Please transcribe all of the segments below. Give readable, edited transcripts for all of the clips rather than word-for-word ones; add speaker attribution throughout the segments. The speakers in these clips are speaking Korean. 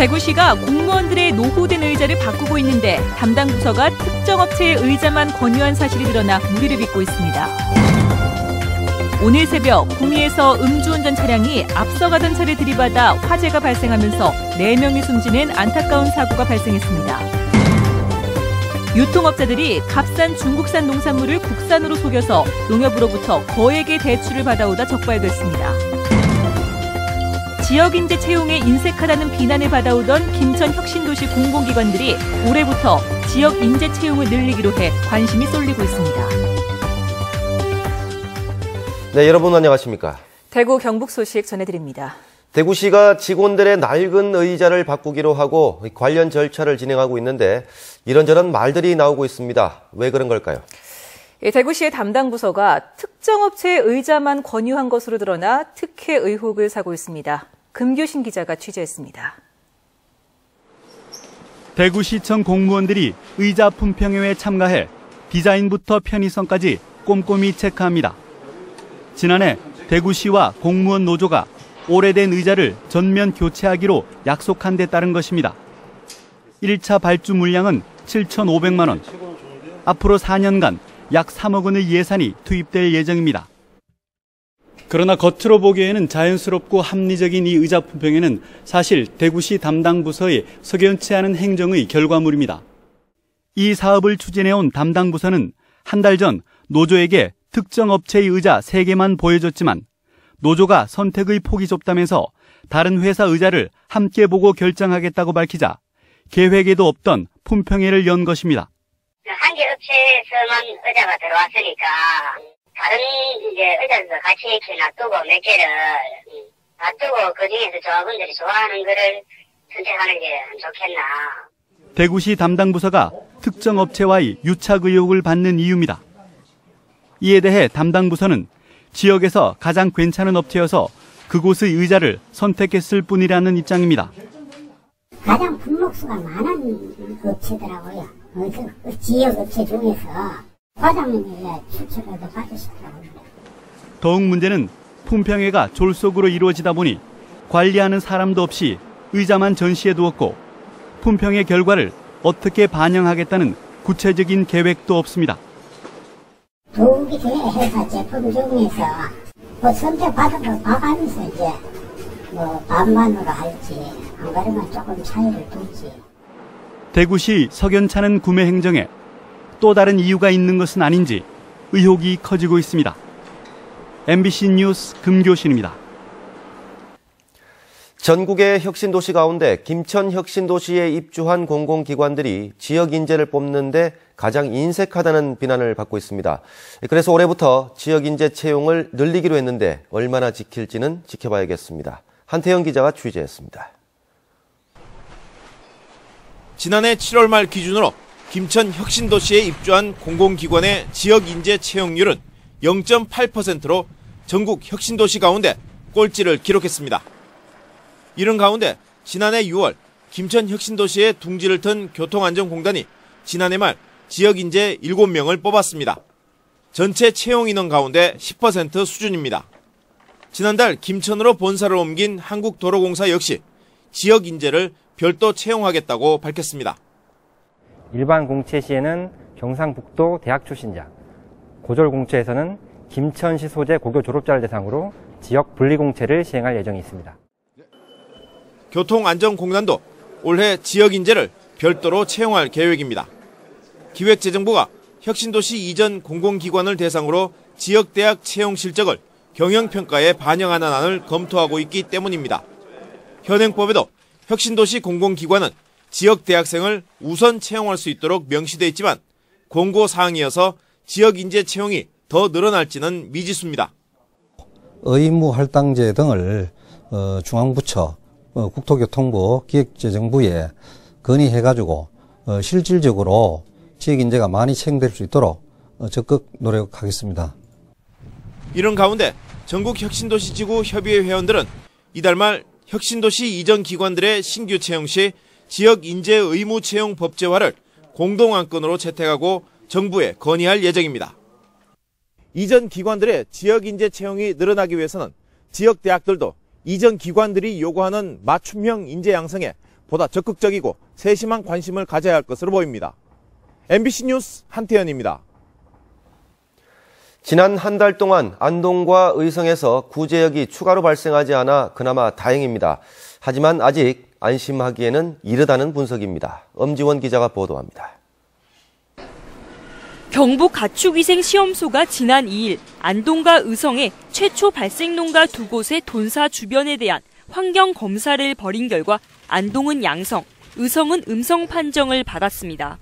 Speaker 1: 대구시가 공무원들의 노후된 의자를 바꾸고 있는데 담당 부서가 특정 업체의 의자만 권유한 사실이 드러나 무리를 빚고 있습니다. 오늘 새벽 구미에서 음주운전 차량이 앞서가던 차를 들이받아 화재가 발생하면서 4명이 숨지는 안타까운 사고가 발생했습니다. 유통업자들이 값싼 중국산 농산물을 국산으로 속여서 농협으로부터 거액의 대출을 받아오다 적발됐습니다. 지역인재 채용에 인색하다는 비난을 받아오던 김천혁신도시 공공기관들이 올해부터 지역인재 채용을 늘리기로 해 관심이 쏠리고 있습니다.
Speaker 2: 네, 여러분 안녕하십니까?
Speaker 1: 대구 경북 소식 전해드립니다.
Speaker 2: 대구시가 직원들의 낡은 의자를 바꾸기로 하고 관련 절차를 진행하고 있는데 이런저런 말들이 나오고 있습니다. 왜 그런 걸까요?
Speaker 1: 대구시의 담당 부서가 특정 업체의 의자만 권유한 것으로 드러나 특혜 의혹을 사고 있습니다. 금규신 기자가 취재했습니다.
Speaker 3: 대구시청 공무원들이 의자 품평회에 참가해 디자인부터 편의성까지 꼼꼼히 체크합니다. 지난해 대구시와 공무원 노조가 오래된 의자를 전면 교체하기로 약속한 데 따른 것입니다. 1차 발주 물량은 7,500만 원. 앞으로 4년간 약 3억 원의 예산이 투입될 예정입니다. 그러나 겉으로 보기에는 자연스럽고 합리적인 이 의자 품평회는 사실 대구시 담당 부서의 석연치 않은 행정의 결과물입니다. 이 사업을 추진해온 담당 부서는 한 달 전 노조에게 특정 업체의 의자 3개만 보여줬지만 노조가 선택의 폭이 좁다면서 다른 회사 의자를 함께 보고 결정하겠다고 밝히자 계획에도 없던 품평회를 연 것입니다.
Speaker 4: 한 개 업체에서만 의자가 들어왔으니까 다른 의자들도 같이 이렇게 놔두고 몇 개를 놔두고 그중에서 조합원들이 좋아하는 거를 선택하는 게 안 좋겠나.
Speaker 3: 대구시 담당 부서가 특정 업체와의 유착 의혹을 받는 이유입니다. 이에 대해 담당 부서는 지역에서 가장 괜찮은 업체여서 그곳의 의자를 선택했을 뿐이라는 입장입니다.
Speaker 5: 가장 품목수가 많은 업체더라고요. 지역 업체 중에서 과장님이 추천을 받으시더라고요.
Speaker 3: 더욱 문제는 품평회가 졸속으로 이루어지다 보니 관리하는 사람도 없이 의자만 전시해 두었고 품평회 결과를 어떻게 반영하겠다는 구체적인 계획도 없습니다.
Speaker 5: 도움이 해서 제품 중에서 선택받은 거 봐가면서 이제 반반으로 할지 안 그러면 조금 차이를 둘지.
Speaker 3: 대구시 석연찮은 구매 행정에 또 다른 이유가 있는 것은 아닌지 의혹이 커지고 있습니다. MBC 뉴스 금교신입니다.
Speaker 2: 전국의 혁신도시 가운데 김천혁신도시에 입주한 공공기관들이 지역 인재를 뽑는데 가장 인색하다는 비난을 받고 있습니다. 그래서 올해부터 지역 인재 채용을 늘리기로 했는데 얼마나 지킬지는 지켜봐야겠습니다. 한태영 기자가 취재했습니다.
Speaker 6: 지난해 7월 말 기준으로 김천혁신도시에 입주한 공공기관의 지역 인재 채용률은 0.8%로 전국 혁신도시 가운데 꼴찌를 기록했습니다. 이런 가운데 지난해 6월 김천혁신도시에 둥지를 튼 교통안전공단이 지난해 말 지역 인재 7명을 뽑았습니다. 전체 채용 인원 가운데 10% 수준입니다. 지난달 김천으로 본사를 옮긴 한국도로공사 역시 지역 인재를 별도 채용하겠다고 밝혔습니다.
Speaker 7: 일반 공채 시에는 경상북도 대학 출신자, 고졸 공채에서는 김천시 소재 고교 졸업자를 대상으로 지역 분리 공채를 시행할 예정이 있습니다.
Speaker 6: 교통안전공단도 올해 지역 인재를 별도로 채용할 계획입니다. 기획재정부가 혁신도시 이전 공공기관을 대상으로 지역대학 채용 실적을 경영평가에 반영하는 안을 검토하고 있기 때문입니다. 현행법에도 혁신도시 공공기관은 지역대학생을 우선 채용할 수 있도록 명시돼 있지만 공고사항이어서 지역인재 채용이 더 늘어날지는 미지수입니다.
Speaker 8: 의무할당제 등을 중앙부처, 국토교통부, 기획재정부에 건의해가지고 실질적으로 지역인재가 많이 채용될 수 있도록 적극 노력하겠습니다.
Speaker 6: 이런 가운데 전국혁신도시지구 협의회 회원들은 이달 말 혁신도시 이전 기관들의 신규 채용 시 지역인재 의무 채용 법제화를 공동안건으로 채택하고 정부에 건의할 예정입니다. 이전 기관들의 지역인재 채용이 늘어나기 위해서는 지역대학들도 이전 기관들이 요구하는 맞춤형 인재 양성에 보다 적극적이고 세심한 관심을 가져야 할 것으로 보입니다. MBC 뉴스 한태현입니다.
Speaker 2: 지난 한 달 동안 안동과 의성에서 구제역이 추가로 발생하지 않아 그나마 다행입니다. 하지만 아직 안심하기에는 이르다는 분석입니다. 엄지원 기자가 보도합니다.
Speaker 9: 경북 가축위생시험소가 지난 2일 안동과 의성의 최초 발생 농가 두 곳의 돈사 주변에 대한 환경검사를 벌인 결과 안동은 양성, 의성은 음성 판정을 받았습니다.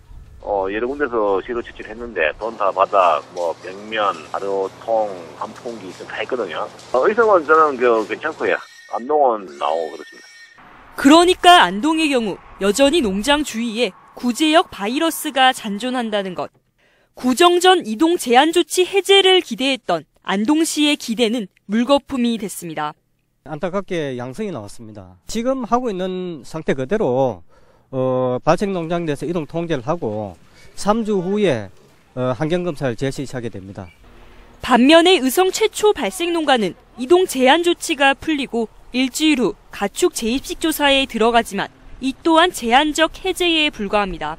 Speaker 10: 여러 군데서 시로 채취했는데 돈사 바닥, 벽면, 가루통, 환풍기 다 했거든요. 의성은 저는 괜찮고요. 안동은 나오고 그렇습니다.
Speaker 9: 그러니까 안동의 경우 여전히 농장 주위에 구제역 바이러스가 잔존한다는 것. 구정 전 이동 제한 조치 해제를 기대했던 안동시의 기대는 물거품이 됐습니다.
Speaker 11: 안타깝게 양성이 나왔습니다. 지금 하고 있는 상태 그대로 발생 농장에서 이동 통제를 하고 3주 후에 환경검사를 실시하게 됩니다.
Speaker 9: 반면에 의성 최초 발생 농가는 이동 제한 조치가 풀리고 일주일 후 가축 재입식 조사에 들어가지만 이 또한 제한적 해제에 불과합니다.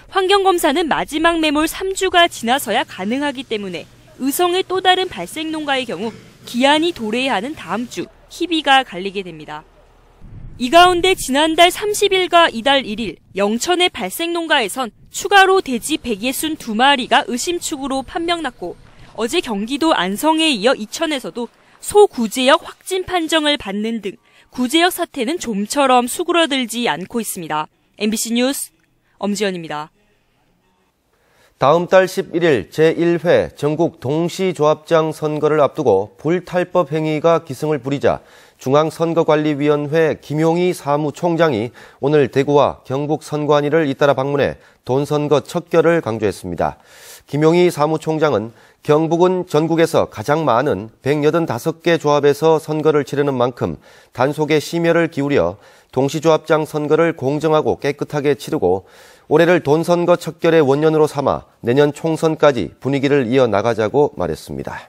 Speaker 9: 환경검사는 마지막 매몰 3주가 지나서야 가능하기 때문에 의성의 또 다른 발생 농가의 경우 기한이 도래하는 다음 주 희비가 갈리게 됩니다. 이 가운데 지난달 30일과 이달 1일 영천의 발생 농가에선 추가로 돼지 162마리가 의심축으로 판명났고 어제 경기도 안성에 이어 이천에서도 소구제역 확진 판정을 받는 등 구제역 사태는 좀처럼 수그러들지 않고 있습니다. MBC 뉴스 엄지연입니다.
Speaker 2: 다음 달 11일 제1회 전국 동시조합장 선거를 앞두고 불탈법 행위가 기승을 부리자 중앙선거관리위원회 김용희 사무총장이 오늘 대구와 경북 선관위를 잇따라 방문해 돈선거 척결을 강조했습니다. 김용희 사무총장은 경북은 전국에서 가장 많은 185개 조합에서 선거를 치르는 만큼 단속에 심혈을 기울여 동시조합장 선거를 공정하고 깨끗하게 치르고 올해를 돈선거 척결의 원년으로 삼아 내년 총선까지 분위기를 이어나가자고 말했습니다.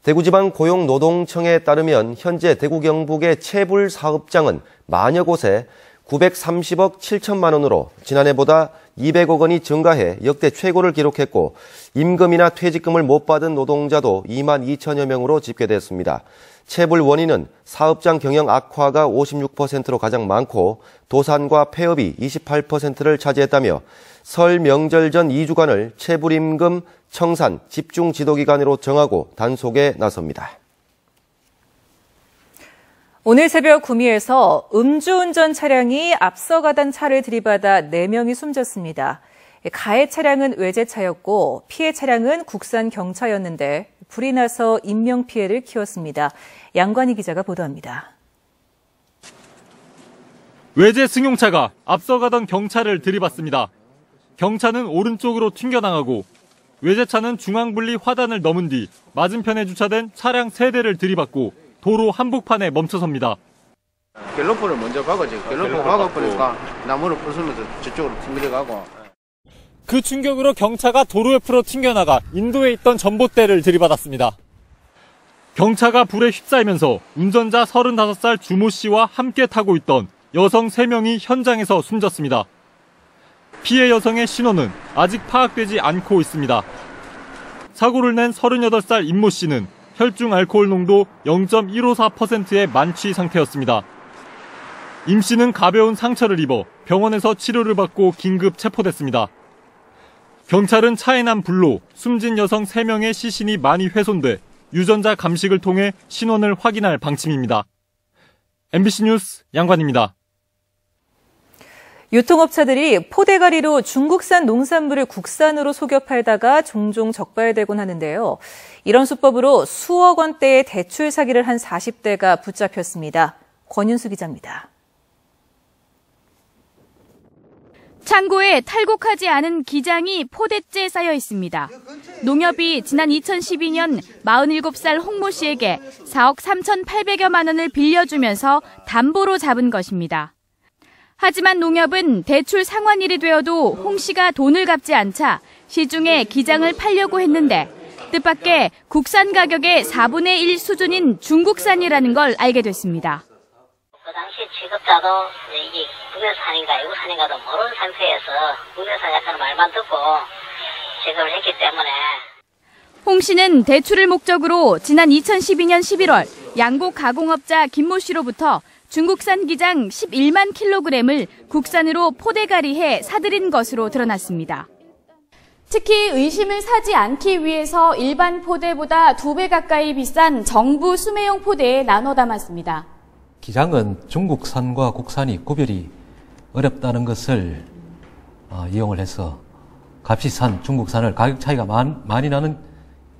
Speaker 2: 대구지방고용노동청에 따르면 현재 대구 경북의 체불 사업장은 만여 곳에 930억 7천만 원으로 지난해보다 200억 원이 증가해 역대 최고를 기록했고 임금이나 퇴직금을 못 받은 노동자도 2만 2천여 명으로 집계됐습니다. 체불 원인은 사업장 경영 악화가 56%로 가장 많고 도산과 폐업이 28%를 차지했다며 설 명절 전 2주간을 체불임금 청산 집중 지도기간으로 정하고 단속에 나섭니다.
Speaker 1: 오늘 새벽 구미에서 음주운전 차량이 앞서가던 차를 들이받아 4명이 숨졌습니다. 가해 차량은 외제차였고 피해 차량은 국산 경차였는데 불이 나서 인명피해를 키웠습니다. 양관희 기자가 보도합니다.
Speaker 3: 외제 승용차가 앞서가던 경차를 들이받습니다. 경차는 오른쪽으로 튕겨나가고 외제차는 중앙분리 화단을 넘은 뒤 맞은편에 주차된 차량 3대를 들이받고 도로 한복판에 멈춰섭니다.
Speaker 12: 갤러퍼를 먼저 박아지. 갤러퍼 박아버리니까 나무를 부수면서 저쪽으로 튕겨가고.
Speaker 3: 그 충격으로 경차가 도로 옆으로 튕겨나가 인도에 있던 전봇대를 들이받았습니다. 경차가 불에 휩싸이면서 운전자 35살 주모 씨와 함께 타고 있던 여성 3명이 현장에서 숨졌습니다. 피해 여성의 신원은 아직 파악되지 않고 있습니다. 사고를 낸 38살 임모 씨는 혈중 알코올 농도 0.154%의 만취 상태였습니다. 임 씨는 가벼운 상처를 입어 병원에서 치료를 받고 긴급 체포됐습니다. 경찰은 차에 난 불로 숨진 여성 3명의 시신이 많이 훼손돼 유전자 감식을 통해 신원을 확인할 방침입니다. MBC 뉴스 양관입니다.
Speaker 1: 유통업체들이 포대가리로 중국산 농산물을 국산으로 속여 팔다가 종종 적발되곤 하는데요. 이런 수법으로 수억 원대의 대출 사기를 한 40대가 붙잡혔습니다. 권윤수 기자입니다.
Speaker 13: 창고에 탈곡하지 않은 기장이 포대째 쌓여 있습니다. 농협이 지난 2012년 47살 홍모 씨에게 4억 3,800여만 원을 빌려주면서 담보로 잡은 것입니다. 하지만 농협은 대출 상환일이 되어도 홍 씨가 돈을 갚지 않자 시중에 기장을 팔려고 했는데 뜻밖의 국산 가격의 4분의 1 수준인 중국산이라는 걸 알게 됐습니다.
Speaker 4: 그 당시 당시 취급자도 이게 국내산인가 외국산인가도 모르는 상태에서 국내산 약간 말만 듣고 취급을 했기 때문에.
Speaker 13: 홍 씨는 대출을 목적으로 지난 2012년 11월 양곡 가공업자 김모 씨로부터 중국산 기장 11만 킬로그램을 국산으로 포대가리해 사들인 것으로 드러났습니다. 특히 의심을 사지 않기 위해서 일반 포대보다 2배 가까이 비싼 정부 수매용 포대에 나눠 담았습니다.
Speaker 14: 기장은 중국산과 국산이 구별이 어렵다는 것을 이용을 해서 값이 싼 중국산을 가격 차이가 많이 나는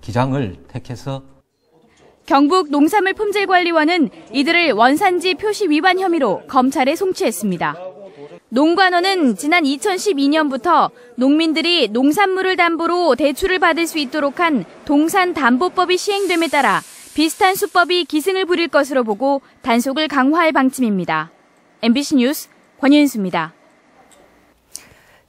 Speaker 14: 기장을 택해서
Speaker 13: 경북 농산물품질관리원은 이들을 원산지 표시 위반 혐의로 검찰에 송치했습니다. 농관원은 지난 2012년부터 농민들이 농산물을 담보로 대출을 받을 수 있도록 한 동산담보법이 시행됨에 따라 비슷한 수법이 기승을 부릴 것으로 보고 단속을 강화할 방침입니다. MBC 뉴스 권윤수입니다.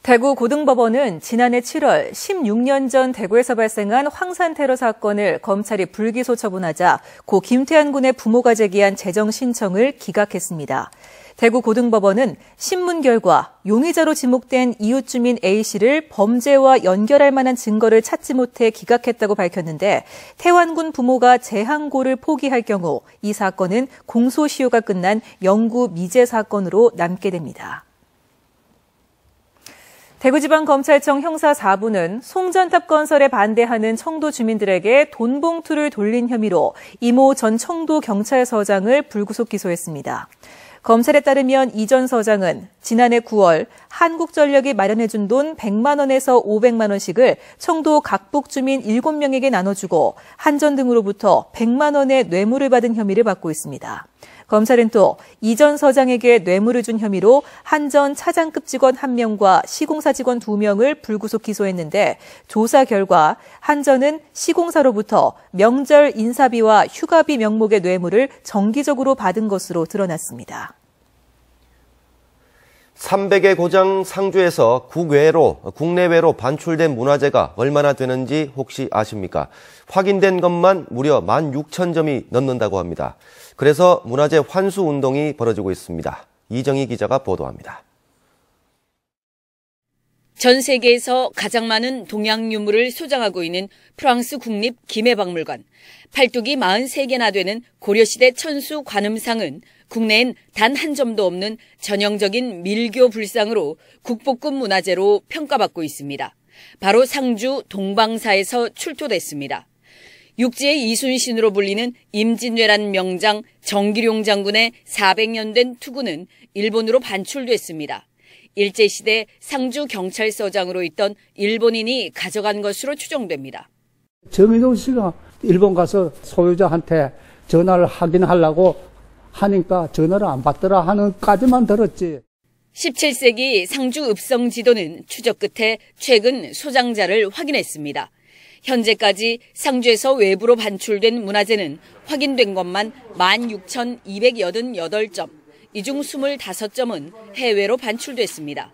Speaker 1: 대구 고등법원은 지난해 7월 16년 전 대구에서 발생한 황산 테러 사건을 검찰이 불기소 처분하자 고 김태한 군의 부모가 제기한 재정 신청을 기각했습니다. 대구 고등법원은 신문 결과 용의자로 지목된 이웃 주민 A씨를 범죄와 연결할 만한 증거를 찾지 못해 기각했다고 밝혔는데 태완군 부모가 재항고를 포기할 경우 이 사건은 공소시효가 끝난 영구 미제 사건으로 남게 됩니다. 대구지방검찰청 형사 4부는 송전탑 건설에 반대하는 청도 주민들에게 돈 봉투를 돌린 혐의로 이모 전 청도경찰서장을 불구속 기소했습니다. 검찰에 따르면 이 전 서장은 지난해 9월 한국전력이 마련해준 돈 100만 원에서 500만 원씩을 청도 각북 주민 7명에게 나눠주고 한전 등으로부터 100만 원의 뇌물을 받은 혐의를 받고 있습니다. 검찰은 또 이 전 서장에게 뇌물을 준 혐의로 한전 차장급 직원 1명과 시공사 직원 2명을 불구속 기소했는데 조사 결과 한전은 시공사로부터 명절 인사비와 휴가비 명목의 뇌물을 정기적으로 받은 것으로 드러났습니다.
Speaker 2: 300의 고장 상주에서 국내외로 반출된 문화재가 얼마나 되는지 혹시 아십니까? 확인된 것만 무려 16,000점이 넘는다고 합니다. 그래서 문화재 환수 운동이 벌어지고 있습니다. 이정희 기자가 보도합니다.
Speaker 15: 전 세계에서 가장 많은 동양 유물을 소장하고 있는 프랑스 국립 김해박물관. 팔뚝이 43개나 되는 고려시대 천수 관음상은 국내엔 단 한 점도 없는 전형적인 밀교 불상으로 국보급 문화재로 평가받고 있습니다. 바로 상주 동방사에서 출토됐습니다. 육지의 이순신으로 불리는 임진왜란 명장 정기룡 장군의 400년 된 투구는 일본으로 반출됐습니다. 일제시대 상주경찰서장으로 있던 일본인이 가져간 것으로 추정됩니다.
Speaker 16: 정의동 씨가 일본 가서 소유자한테 전화를 확인하려고 하니까 전화를 안 받더라 하는 까지만 들었지.
Speaker 15: 17세기 상주 읍성 지도는 추적 끝에 최근 소장자를 확인했습니다. 현재까지 상주에서 외부로 반출된 문화재는 확인된 것만 16,288점, 이 중 25점은 해외로 반출됐습니다.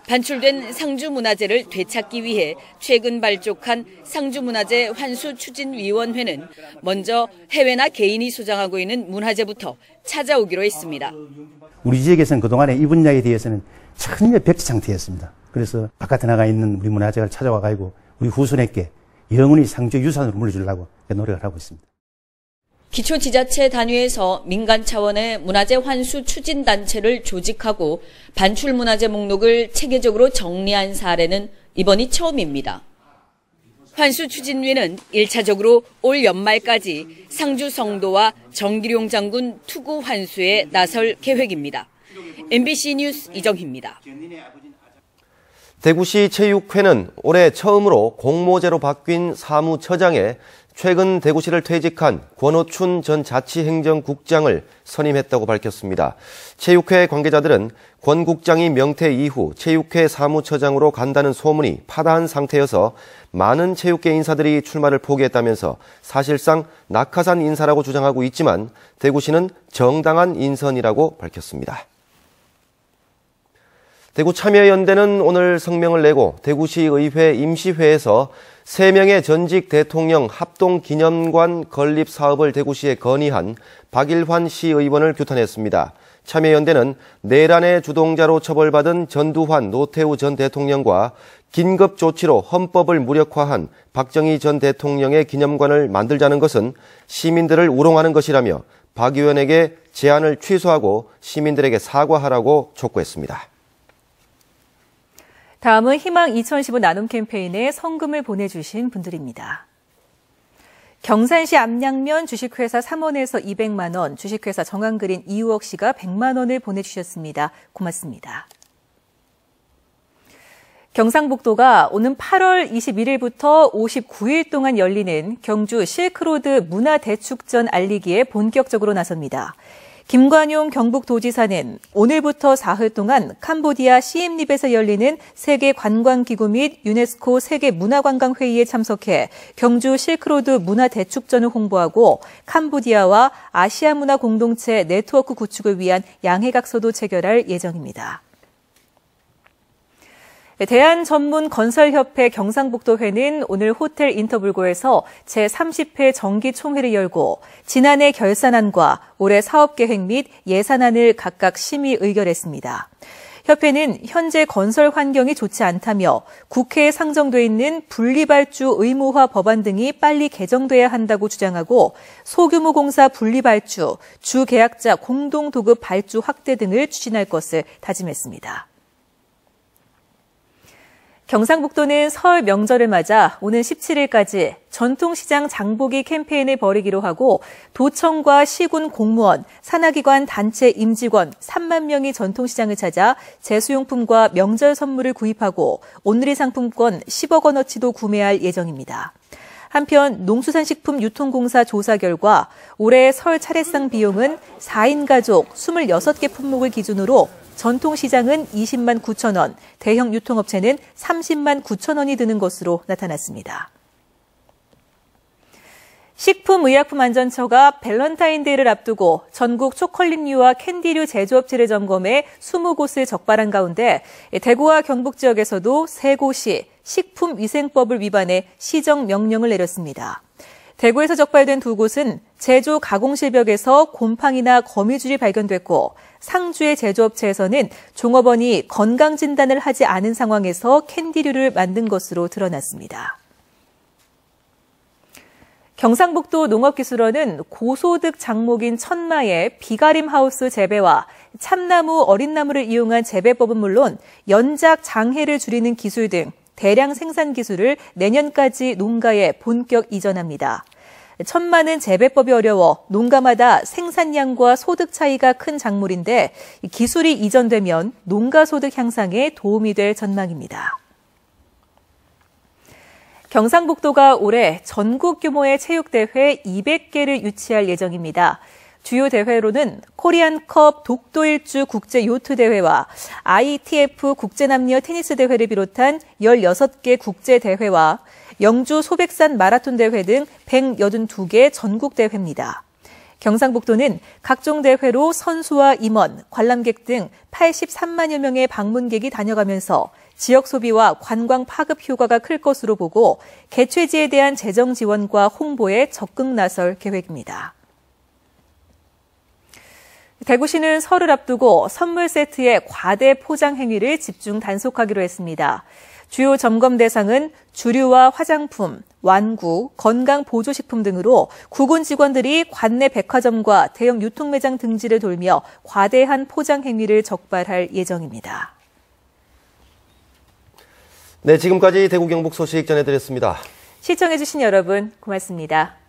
Speaker 15: 반출된 상주 문화재를 되찾기 위해 최근 발족한 상주문화재 환수추진위원회는 먼저 해외나 개인이 소장하고 있는 문화재부터 찾아오기로 했습니다.
Speaker 17: 우리 지역에서는 그동안에 이 분야에 대해서는 전혀 백지 상태였습니다. 그래서 바깥에 나가 있는 우리 문화재를 찾아와가지고 우리 후손에게 영원히 상주 유산으로 물려주려고 노력을 하고 있습니다.
Speaker 15: 기초지자체 단위에서 민간 차원의 문화재 환수 추진 단체를 조직하고 반출 문화재 목록을 체계적으로 정리한 사례는 이번이 처음입니다. 환수 추진위는 1차적으로 올 연말까지 상주 성도와 정기룡 장군 투구 환수에 나설 계획입니다. MBC 뉴스 이정희입니다.
Speaker 2: 대구시 체육회는 올해 처음으로 공모제로 바뀐 사무처장에 최근 대구시를 퇴직한 권오춘 전 자치행정국장을 선임했다고 밝혔습니다. 체육회 관계자들은 권 국장이 명퇴 이후 체육회 사무처장으로 간다는 소문이 파다한 상태여서 많은 체육계 인사들이 출마를 포기했다면서 사실상 낙하산 인사라고 주장하고 있지만 대구시는 정당한 인선이라고 밝혔습니다. 대구참여연대는 오늘 성명을 내고 대구시의회 임시회에서 3명의 전직 대통령 합동기념관 건립 사업을 대구시에 건의한 박일환 시의원을 규탄했습니다. 참여연대는 내란의 주동자로 처벌받은 전두환, 노태우 전 대통령과 긴급 조치로 헌법을 무력화한 박정희 전 대통령의 기념관을 만들자는 것은 시민들을 우롱하는 것이라며 박 의원에게 제안을 취소하고 시민들에게 사과하라고 촉구했습니다.
Speaker 1: 다음은 희망 2015 나눔 캠페인에 성금을 보내주신 분들입니다. 경산시 암양면 주식회사 3원에서 200만 원, 주식회사 정한그린 이우옥 씨가 100만 원을 보내주셨습니다. 고맙습니다. 경상북도가 오는 8월 21일부터 59일 동안 열리는 경주 실크로드 문화대축전 알리기에 본격적으로 나섭니다. 김관용 경북도지사는 오늘부터 사흘 동안 캄보디아 시엠립에서 열리는 세계관광기구 및 유네스코 세계문화관광회의에 참석해 경주 실크로드 문화대축전을 홍보하고 캄보디아와 아시아 문화 공동체 네트워크 구축을 위한 양해각서도 체결할 예정입니다. 대한전문건설협회 경상북도회는 오늘 호텔 인터불고에서 제30회 정기총회를 열고 지난해 결산안과 올해 사업계획 및 예산안을 각각 심의 의결했습니다. 협회는 현재 건설 환경이 좋지 않다며 국회에 상정돼 있는 분리발주 의무화 법안 등이 빨리 개정돼야 한다고 주장하고 소규모 공사 분리발주, 주계약자 공동도급 발주 확대 등을 추진할 것을 다짐했습니다. 경상북도는 설 명절을 맞아 오는 17일까지 전통시장 장보기 캠페인을 벌이기로 하고 도청과 시군 공무원, 산하기관 단체 임직원 3만 명이 전통시장을 찾아 제수용품과 명절 선물을 구입하고 온누리 상품권 10억 원어치도 구매할 예정입니다. 한편 농수산식품 유통공사 조사 결과 올해 설 차례상 비용은 4인 가족 26개 품목을 기준으로 전통시장은 20만 9천 원, 대형 유통업체는 30만 9천 원이 드는 것으로 나타났습니다. 식품의약품안전처가 밸런타인데이를 앞두고 전국 초콜릿류와 캔디류 제조업체를 점검해 20곳을 적발한 가운데 대구와 경북 지역에서도 3곳이 식품위생법을 위반해 시정명령을 내렸습니다. 대구에서 적발된 2곳은 제조 가공실벽에서 곰팡이나 거미줄이 발견됐고 상주의 제조업체에서는 종업원이 건강진단을 하지 않은 상황에서 캔디류를 만든 것으로 드러났습니다. 경상북도 농업기술원은 고소득 작목인 천마의 비가림 하우스 재배와 참나무, 어린나무를 이용한 재배법은 물론 연작 장해를 줄이는 기술 등 대량 생산 기술을 내년까지 농가에 본격 이전합니다. 천마는 재배법이 어려워 농가마다 생산량과 소득 차이가 큰 작물인데 기술이 이전되면 농가 소득 향상에 도움이 될 전망입니다. 경상북도가 올해 전국 규모의 체육대회 200개를 유치할 예정입니다. 주요 대회로는 코리안컵 독도일주 국제요트대회와 ITF 국제남녀 테니스대회를 비롯한 16개 국제대회와 영주 소백산 마라톤대회 등 182개 전국대회입니다. 경상북도는 각종 대회로 선수와 임원, 관람객 등 83만여 명의 방문객이 다녀가면서 지역 소비와 관광 파급 효과가 클 것으로 보고 개최지에 대한 재정 지원과 홍보에 적극 나설 계획입니다. 대구시는 설을 앞두고 선물 세트의 과대 포장 행위를 집중 단속하기로 했습니다. 주요 점검 대상은 주류와 화장품, 완구, 건강보조식품 등으로 구군 직원들이 관내 백화점과 대형 유통매장 등지를 돌며 과대한 포장 행위를 적발할 예정입니다.
Speaker 2: 네, 지금까지 대구 경북 소식 전해드렸습니다.
Speaker 1: 시청해주신 여러분 고맙습니다.